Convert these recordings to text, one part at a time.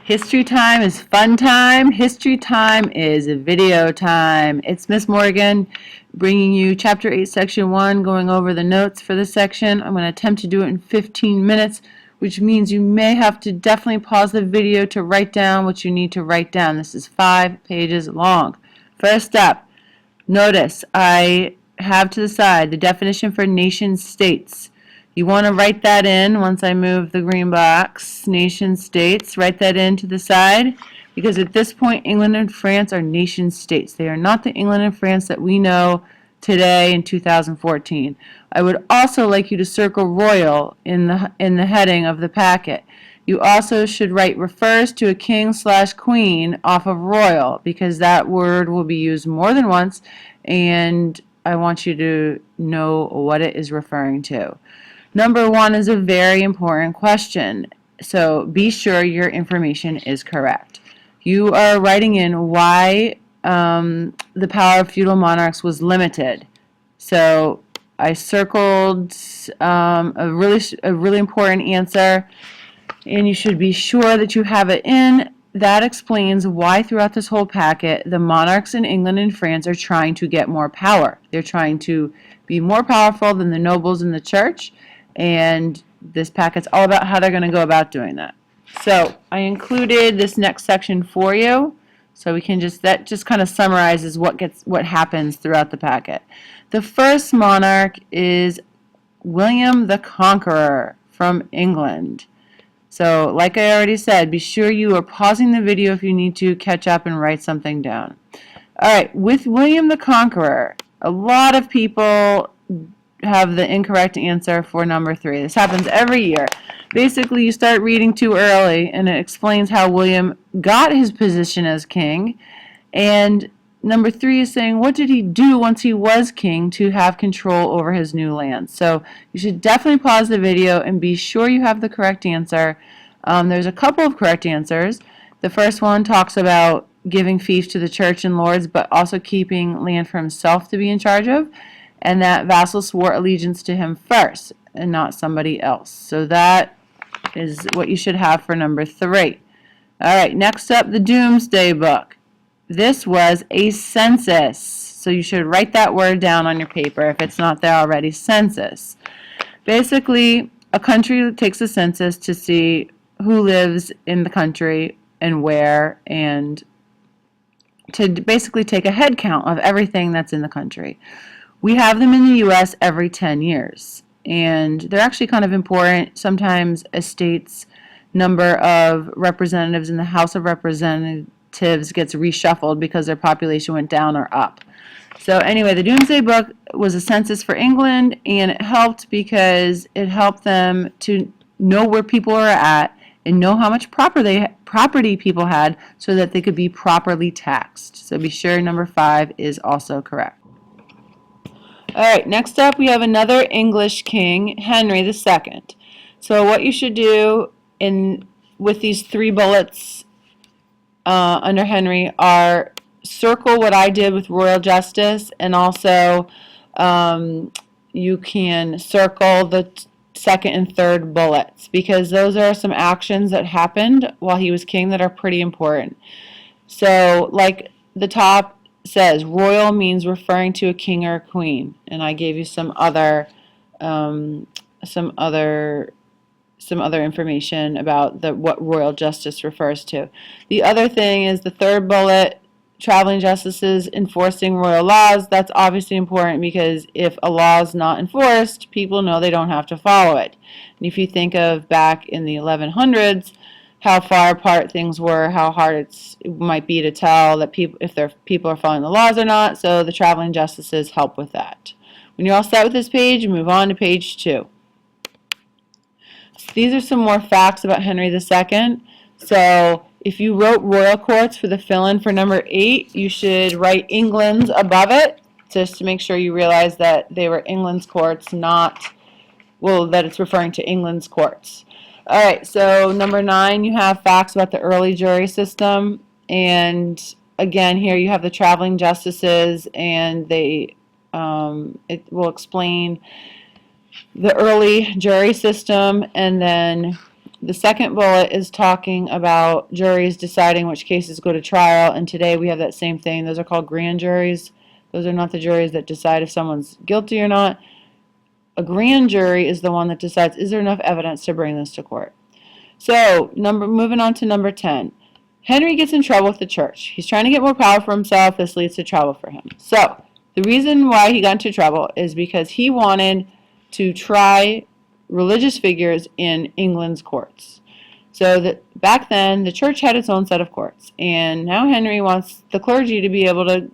History time is fun time. History time is video time. It's Miss Morgan bringing you Chapter 8, Section 1, going over the notes for this section. I'm going to attempt to do it in 15 minutes, which means you may have to definitely pause the video to write down what you need to write down. This is 5 pages long. First up, notice I have to the side the definition for nation states. You want to write that in once I move the green box. Nation states, write that in to the side, because at this point England and France are nation states. They are not the England and France that we know today in 2014. I would also like you to circle royal in the heading of the packet. You also should write refers to a king/queen off of royal, because that word will be used more than once and I want you to know what it is referring to. Number 1 is a very important question, so be sure your information is correct. You are writing in why the power of feudal monarchs was limited. So I circled a really important answer, and you should be sure that you have it in. That explains why throughout this whole packet the monarchs in England and France are trying to get more power. They're trying to be more powerful than the nobles in the church. And this packet's all about how they're going to go about doing that. So I included this next section for you, so we can that just kind of summarizes what happens throughout the packet. The first monarch is William the Conqueror from England. So like I already said, be sure you are pausing the video if you need to catch up and write something down. Alright, with William the Conqueror, a lot of people have the incorrect answer for number 3. This happens every year. Basically, you start reading too early, and it explains how William got his position as king. And number 3 is saying, what did he do once he was king to have control over his new land? So you should definitely pause the video and be sure you have the correct answer. There's a couple of correct answers. The first one talks about giving fiefs to the church and lords, but also keeping land for himself to be in charge of, and that vassals swore allegiance to him first and not somebody else. So that is what you should have for number 3. Alright, next up, the Doomsday Book. This was a census, so you should write that word down on your paper if it's not there already. Census. Basically, a country takes a census to see who lives in the country and where, and to basically take a head count of everything that's in the country. We have them in the U.S. every 10 years, and they're actually kind of important. Sometimes a state's number of representatives in the House of Representatives gets reshuffled because their population went down or up. So anyway, the Doomsday Book was a census for England, and it helped because it helped them to know where people are at and know how much property people had so that they could be properly taxed. So be sure number 5 is also correct. Alright, next up we have another English king, Henry II. So what you should do with these 3 bullets under Henry are circle what I did with royal justice, and also you can circle the second and third bullets, because those are some actions that happened while he was king that are pretty important. So like the top says, royal means referring to a king or a queen, and I gave you some other information about what royal justice refers to. The other thing is the third bullet, traveling justices enforcing royal laws. That's obviously important, because if a law is not enforced, people know they don't have to follow it. And if you think of back in the 1100s, how far apart things were, how hard it might be to tell that if people are following the laws or not. So the traveling justices help with that. When you're all set with this page, you move on to page 2. So these are some more facts about Henry II. So if you wrote royal courts for the fill-in for number 8, you should write England's above it, just to make sure you realize that they were England's courts, that it's referring to England's courts. Alright, so number 9, you have facts about the early jury system, and again here you have the traveling justices, and it will explain the early jury system, and then The second bullet is talking about juries deciding which cases go to trial, and today we have that same thing. Those are called grand juries. Those are not the juries that decide if someone's guilty or not. A grand jury is the one that decides, is there enough evidence to bring this to court? So, moving on to number 10. Henry gets in trouble with the church. He's trying to get more power for himself. This leads to trouble for him. So, the reason why he got into trouble is because he wanted to try religious figures in England's courts. So back then, the church had its own set of courts, and now Henry wants the clergy to be able to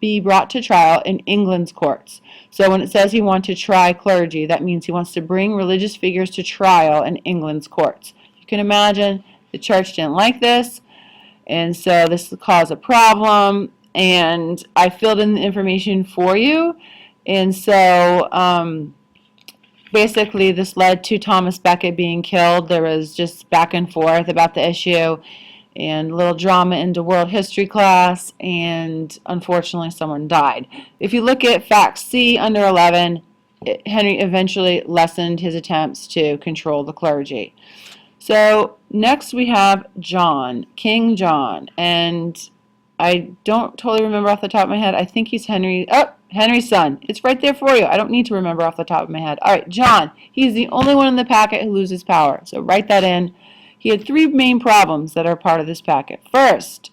be brought to trial in England's courts. So when it says he wants to try clergy, that means he wants to bring religious figures to trial in England's courts. You can imagine the church didn't like this, and so this caused a problem, and I filled in the information for you, and so basically this led to Thomas Becket being killed. There was just back and forth about the issue, and a little drama into world history class, and unfortunately someone died. If you look at fact C under 11, Henry eventually lessened his attempts to control the clergy. So next we have John, King John, and I don't totally remember off the top of my head. I think he's Henry's son. It's right there for you. I don't need to remember off the top of my head. All right, John. He's the only one in the packet who loses power, so write that in. He had three main problems that are part of this packet. First,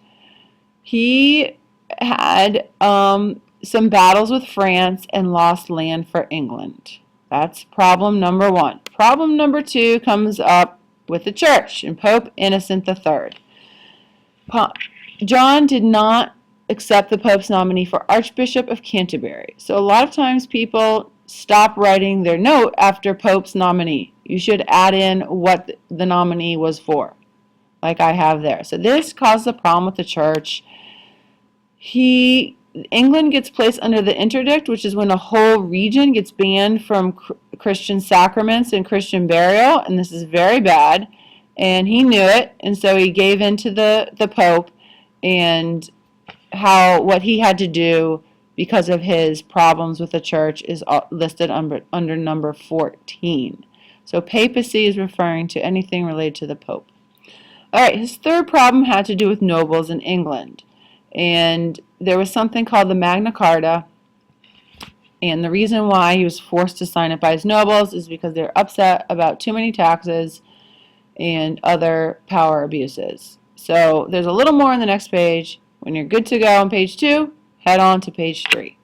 he had some battles with France and lost land for England. That's problem number one. Problem number two comes up with the church and Pope Innocent III. John did not accept the Pope's nominee for Archbishop of Canterbury. So a lot of times people stop writing their note after Pope's nominee. You should add in what the nominee was for, like I have there. So this caused a problem with the church. England gets placed under the interdict, which is when a whole region gets banned from Christian sacraments and Christian burial, and this is very bad. And he knew it, and so he gave in to the Pope, and what he had to do because of his problems with the church is listed under number 14. So papacy is referring to anything related to the Pope. All right, his third problem had to do with nobles in England. And there was something called the Magna Carta. And the reason why he was forced to sign it by his nobles is because they're upset about too many taxes and other power abuses. So there's a little more on the next page. When you're good to go on page 2, head on to page 3.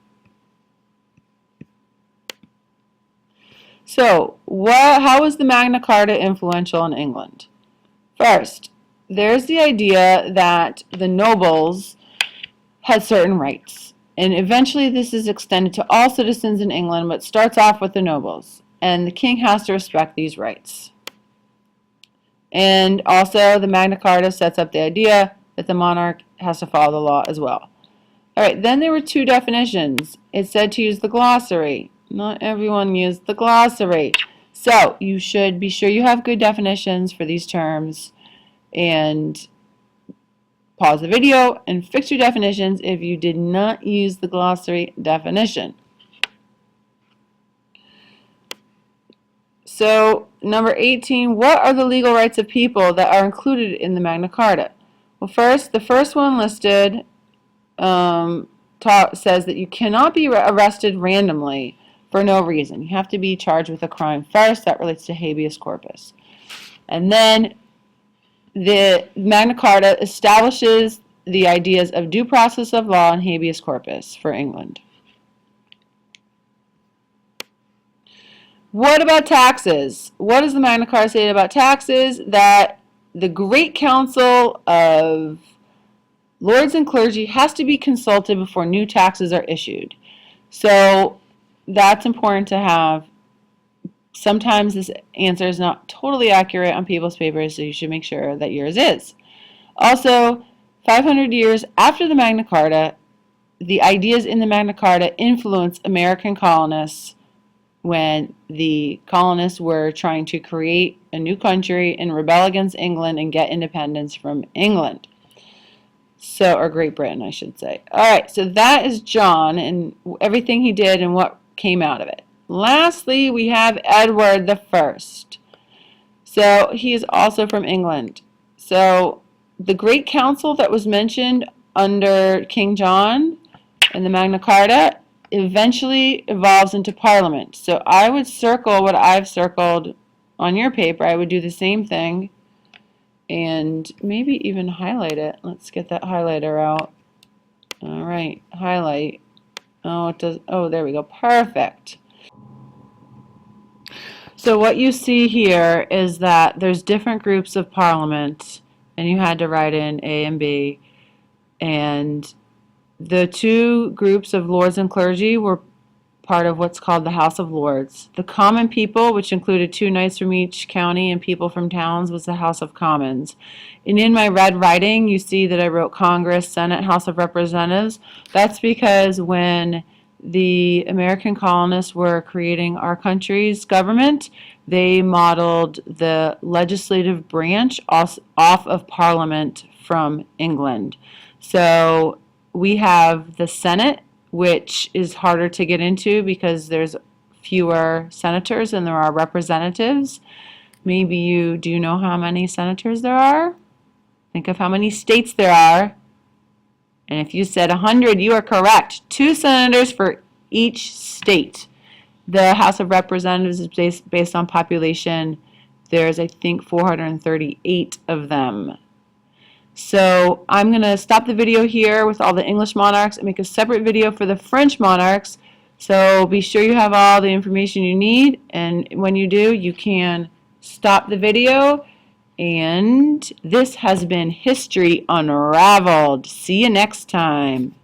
So, how was the Magna Carta influential in England? First, there's the idea that the nobles had certain rights. And eventually this is extended to all citizens in England, but starts off with the nobles. And the king has to respect these rights. And also the Magna Carta sets up the idea that the monarch has to follow the law as well. All right, then there were two definitions. It said to use the glossary. Not everyone used the glossary. So you should be sure you have good definitions for these terms, and pause the video and fix your definitions if you did not use the glossary definition. So number 18, what are the legal rights of people that are included in the Magna Carta? Well, the first one listed says that you cannot be arrested randomly for no reason. You have to be charged with a crime first. That relates to habeas corpus. And then the Magna Carta establishes the ideas of due process of law and habeas corpus for England. What about taxes? What does the Magna Carta say about taxes? That the Great Council of Lords and Clergy has to be consulted before new taxes are issued. So that's important to have. Sometimes this answer is not totally accurate on people's papers, so you should make sure that yours is. Also, 500 years after the Magna Carta, the ideas in the Magna Carta influenced American colonists when the colonists were trying to create a new country and rebel against England and get independence from England. Or Great Britain, I should say. All right, so that is John and everything he did and what came out of it. Lastly, we have Edward the First. So he is also from England. So the Great Council that was mentioned under King John in the Magna Carta eventually evolves into Parliament. So I would circle what I've circled on your paper. I would do the same thing and maybe even highlight it. Let's get that highlighter out. All right, highlight. Oh, it does. Oh, there we go. Perfect. So what you see here is that there's different groups of parliament, and you had to write in A and B, and the two groups of lords and clergy were part of what's called the House of Lords. The common people, which included 2 knights from each county and people from towns, was the House of Commons. And in my red writing, you see that I wrote Congress, Senate, House of Representatives. That's because when the American colonists were creating our country's government, they modeled the legislative branch off of Parliament from England. So we have the Senate, which is harder to get into because there's fewer senators than there are representatives. Maybe you do know how many senators there are? Think of how many states there are. And if you said 100, you are correct. 2 senators for each state. The House of Representatives is based on population. There's, I think, 438 of them. So I'm going to stop the video here with all the English monarchs and make a separate video for the French monarchs. So be sure you have all the information you need, and when you do, you can stop the video. And this has been History Unraveled. See you next time.